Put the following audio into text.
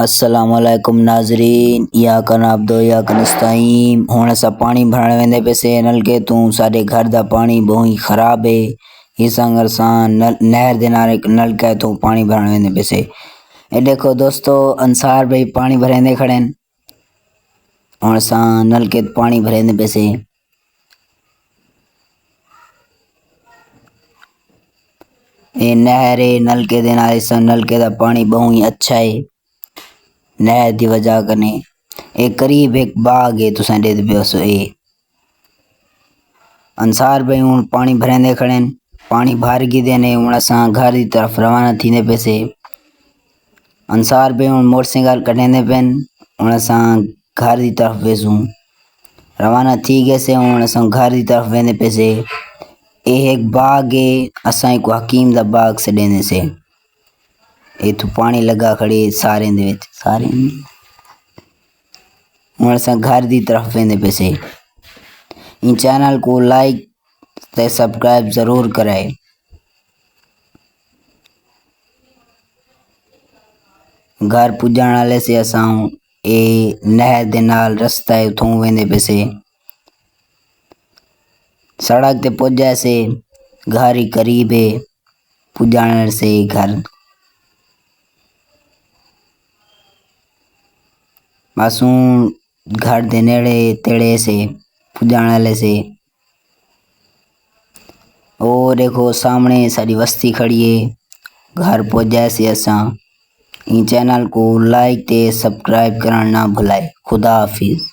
अस्सलामुअलैकुम नाजरीन, या कनाबदो या कनस्ताईम। हुण असां पानी भरण वेंदे पैसे नलके तू। साडे घर दा पानी बहुत ही खराब है। इस अंगर सां नहर दे नाले नलके तू पानी भरण वेंदे पैसे। ए देखो दोस्तों, अंसार भाई पानी भरेंदे खड़े हैं। हुण असां नलके पानी भरेंदे पैसे। ये नहर है, नलके दे नाले सां नलके दा पानी बहुत ही अच्छा है। नहर दी वजह कने एक करीब एक बाग है तुसां दे पियोसो। ए अंसार भाई हुण पानी भरेंदे खड़े हैं। पानी भर गी देने हुण असां घर की तरफ रवाना थींदे पैसे। अंसार भाई हुण मोटरसाइकिल कढेंदे पेन। हुण असां घर की तरफ वेसूं। रवाना थी गए से हुण असां घर की तरफ वेंदे पैसे। ए एक बाग है, असां को हकीम दा बाग सडेंदे से। इथों पानी लगा खड़े सारे दे विच सारे। हुण असां घर की तरफ वेंदे पैसे। इन चैनल को लाइक ते सब्सक्राइब जरूर कराए। घर पुजण वाले से असां ए नहर दे नाल रास्ता है, उथों वेंदे पैसे। सड़क ते पुजे से घर ही करीब है, पुजाण से घर मासूं घर दे नेड़े तेड़े से पुजाण वाले से। और देखो सामने सारी बस्ती खड़ी है। घर पहुंचे से असां इन चैनल को लाइक ते सब्सक्राइब करना ना भुलाए। खुदा हाफिज।